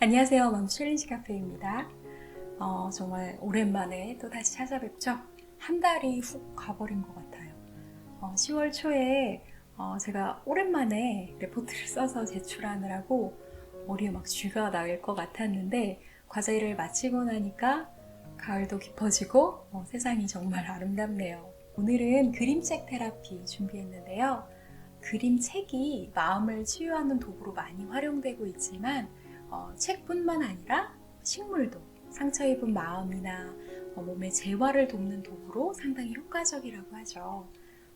안녕하세요. 맘챌린지 카페입니다. 정말 오랜만에 또 다시 찾아뵙죠. 한 달이 훅 가버린 것 같아요. 10월 초에 제가 오랜만에 레포트를 써서 제출하느라고 머리에 막 쥐가 나을 것 같았는데 과제를 마치고 나니까 가을도 깊어지고 세상이 정말 아름답네요. 오늘은 그림책 테라피 준비했는데요. 그림책이 마음을 치유하는 도구로 많이 활용되고 있지만 책뿐만 아니라 식물도 상처 입은 마음이나 몸의 재활을 돕는 도구로 상당히 효과적이라고 하죠.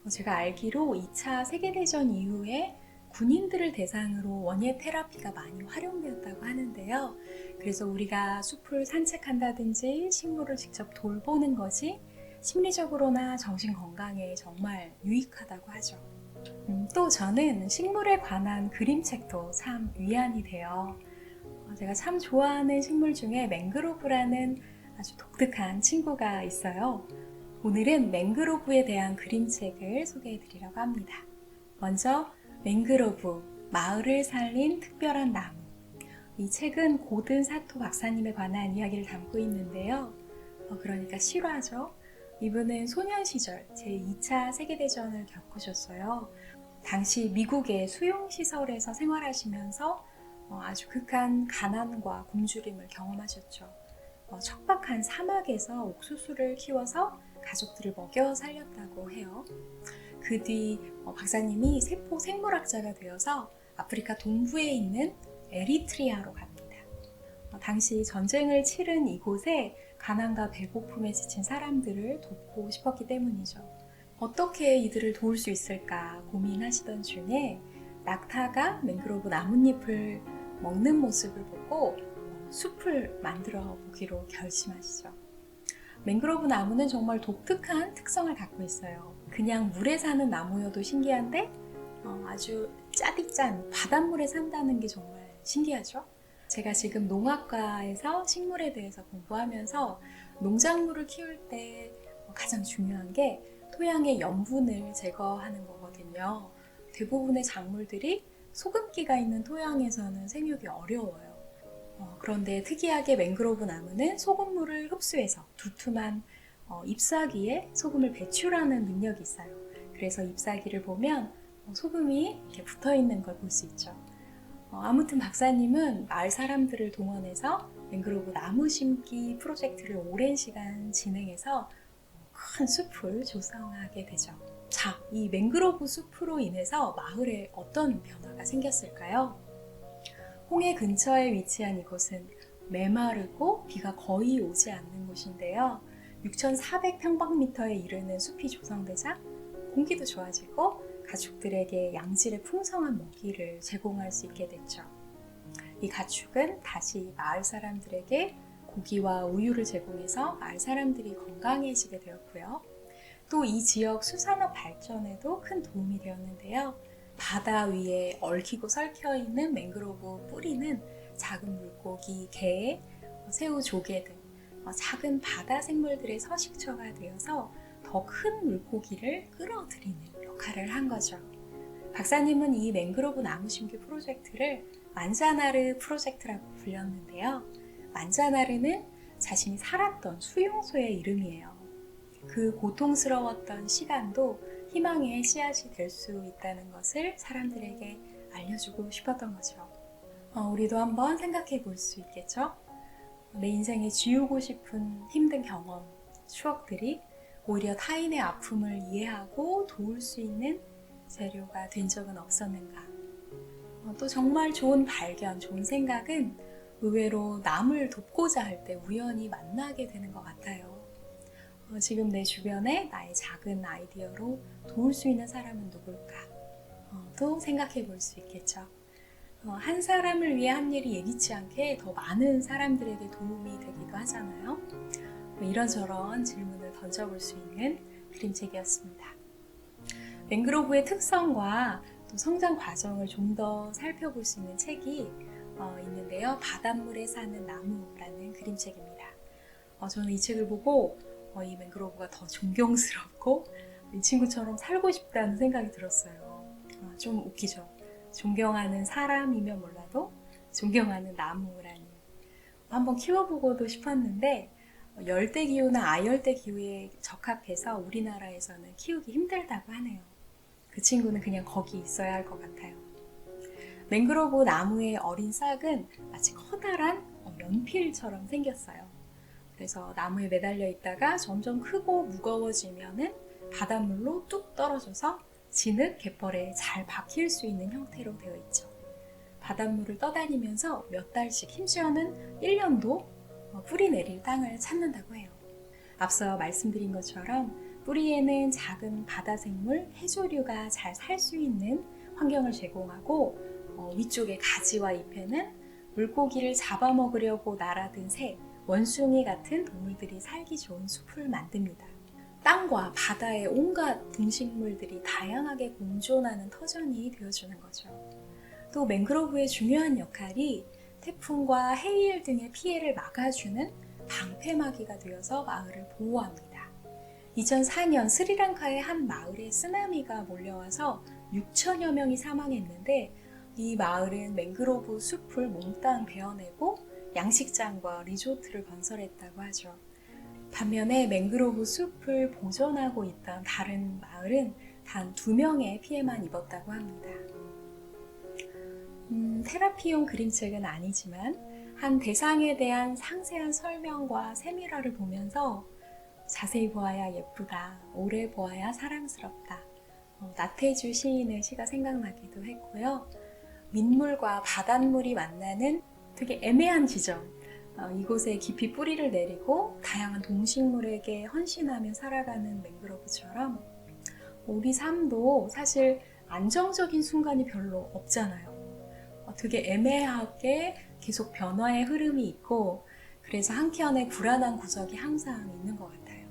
제가 알기로 2차 세계대전 이후에 군인들을 대상으로 원예 테라피가 많이 활용되었다고 하는데요. 그래서 우리가 숲을 산책한다든지 식물을 직접 돌보는 것이 심리적으로나 정신 건강에 정말 유익하다고 하죠. 또 저는 식물에 관한 그림책도 참 위안이 돼요. 제가 참 좋아하는 식물 중에 맹그로브라는 아주 독특한 친구가 있어요. 오늘은 맹그로브에 대한 그림책을 소개해 드리려고 합니다. 먼저 맹그로브, 마을을 살린 특별한 나무. 이 책은 고든 사토 박사님에 관한 이야기를 담고 있는데요. 그러니까 실화죠. 이분은 소년 시절 제2차 세계대전을 겪으셨어요. 당시 미국의 수용시설에서 생활하시면서 아주 극한 가난과 굶주림을 경험하셨죠. 척박한 사막에서 옥수수를 키워서 가족들을 먹여 살렸다고 해요. 그 뒤 박사님이 세포 생물학자가 되어서 아프리카 동부에 있는 에리트리아로 갑니다. 당시 전쟁을 치른 이곳에 가난과 배고픔에 지친 사람들을 돕고 싶었기 때문이죠. 어떻게 이들을 도울 수 있을까 고민하시던 중에 낙타가 맹그로브 나뭇잎을 먹는 모습을 보고 숲을 만들어 보기로 결심하시죠. 맹그로브 나무는 정말 독특한 특성을 갖고 있어요. 그냥 물에 사는 나무여도 신기한데 아주 짜디짠 바닷물에 산다는 게 정말 신기하죠? 제가 지금 농학과에서 식물에 대해서 공부하면서 농작물을 키울 때 가장 중요한 게 토양의 염분을 제거하는 거거든요. 대부분의 작물들이 소금기가 있는 토양에서는 생육이 어려워요. 그런데 특이하게 맹그로브 나무는 소금물을 흡수해서 두툼한 잎사귀에 소금을 배출하는 능력이 있어요. 그래서 잎사귀를 보면 소금이 이렇게 붙어 있는 걸 볼 수 있죠. 아무튼 박사님은 마을 사람들을 동원해서 맹그로브 나무 심기 프로젝트를 오랜 시간 진행해서 큰 숲을 조성하게 되죠. 자, 이 맹그로브 숲으로 인해서 마을에 어떤 변화가 생겼을까요? 홍해 근처에 위치한 이곳은 메마르고 비가 거의 오지 않는 곳인데요. 6,400평방미터에 이르는 숲이 조성되자 공기도 좋아지고 가축들에게 양질의 풍성한 먹이를 제공할 수 있게 됐죠. 이 가축은 다시 마을 사람들에게 고기와 우유를 제공해서 마을 사람들이 건강해지게 되었고요. 또 이 지역 수산업 발전에도 큰 도움이 되었는데요. 바다 위에 얽히고 설켜 있는 맹그로브 뿌리는 작은 물고기, 게, 새우, 조개 등 작은 바다 생물들의 서식처가 되어서 더 큰 물고기를 끌어들이는 역할을 한 거죠. 박사님은 이 맹그로브 나무 심기 프로젝트를 만자나르 프로젝트라고 불렸는데요. 만자나르는 자신이 살았던 수용소의 이름이에요. 그 고통스러웠던 시간도 희망의 씨앗이 될 수 있다는 것을 사람들에게 알려주고 싶었던 거죠. 우리도 한번 생각해 볼 수 있겠죠? 내 인생에 지우고 싶은 힘든 경험, 추억들이 오히려 타인의 아픔을 이해하고 도울 수 있는 재료가 된 적은 없었는가? 또 정말 좋은 발견, 좋은 생각은 의외로 남을 돕고자 할 때 우연히 만나게 되는 것 같아요. 지금 내 주변에 나의 작은 아이디어로 도울 수 있는 사람은 누굴까? 또 생각해 볼 수 있겠죠. 한 사람을 위해 한 일이 예기치 않게 더 많은 사람들에게 도움이 되기도 하잖아요. 이런저런 질문을 던져볼 수 있는 그림책이었습니다. 맹그로브의 특성과 또 성장 과정을 좀 더 살펴볼 수 있는 책이 있는데요. 바닷물에 사는 나무라는 그림책입니다. 저는 이 책을 보고 이 맹그로브가 더 존경스럽고 이 친구처럼 살고 싶다는 생각이 들었어요. 좀 웃기죠. 존경하는 사람이면 몰라도 존경하는 나무라는 한번 키워보고도 싶었는데 열대기후나 아열대기후에 적합해서 우리나라에서는 키우기 힘들다고 하네요. 그 친구는 그냥 거기 있어야 할 것 같아요. 맹그로브 나무의 어린 싹은 마치 커다란 연필처럼 생겼어요. 그래서 나무에 매달려 있다가 점점 크고 무거워지면은 바닷물로 뚝 떨어져서 진흙, 갯벌에 잘 박힐 수 있는 형태로 되어 있죠. 바닷물을 떠다니면서 몇 달씩, 심지어는 1년도 뿌리 내릴 땅을 찾는다고 해요. 앞서 말씀드린 것처럼 뿌리에는 작은 바다생물, 해조류가 잘 살 수 있는 환경을 제공하고 위쪽의 가지와 잎에는 물고기를 잡아먹으려고 날아든 새, 원숭이 같은 동물들이 살기 좋은 숲을 만듭니다. 땅과 바다의 온갖 동식물들이 다양하게 공존하는 터전이 되어주는 거죠. 또 맹그로브의 중요한 역할이 태풍과 해일 등의 피해를 막아주는 방패막이가 되어서 마을을 보호합니다. 2004년 스리랑카의 한 마을에 쓰나미가 몰려와서 6천여 명이 사망했는데 이 마을은 맹그로브 숲을 몽땅 베어내고 양식장과 리조트를 건설했다고 하죠. 반면에 맹그로브 숲을 보존하고 있던 다른 마을은 단 2명의 피해만 입었다고 합니다. 테라피용 그림책은 아니지만 한 대상에 대한 상세한 설명과 세밀화를 보면서 자세히 보아야 예쁘다, 오래 보아야 사랑스럽다, 나태주 시인의 시가 생각나기도 했고요. 민물과 바닷물이 만나는 되게 애매한 지점, 이곳에 깊이 뿌리를 내리고 다양한 동식물에게 헌신하며 살아가는 맹그로브처럼 우리 삶도 사실 안정적인 순간이 별로 없잖아요. 되게 애매하게 계속 변화의 흐름이 있고 그래서 한켠에 불안한 구석이 항상 있는 것 같아요.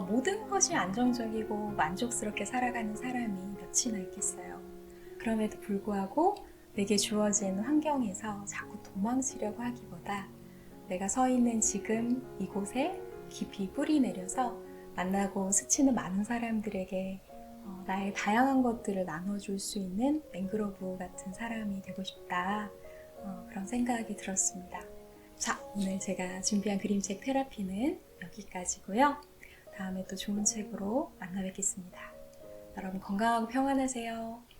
모든 것이 안정적이고 만족스럽게 살아가는 사람이 몇이나 있겠어요. 그럼에도 불구하고 내게 주어진 환경에서 자꾸 도망치려고 하기보다 내가 서 있는 지금 이곳에 깊이 뿌리 내려서 만나고 스치는 많은 사람들에게 나의 다양한 것들을 나눠줄 수 있는 맹그로브 같은 사람이 되고 싶다. 그런 생각이 들었습니다. 자, 오늘 제가 준비한 그림책 테라피는 여기까지고요. 다음에 또 좋은 책으로 만나 뵙겠습니다. 여러분 건강하고 평안하세요.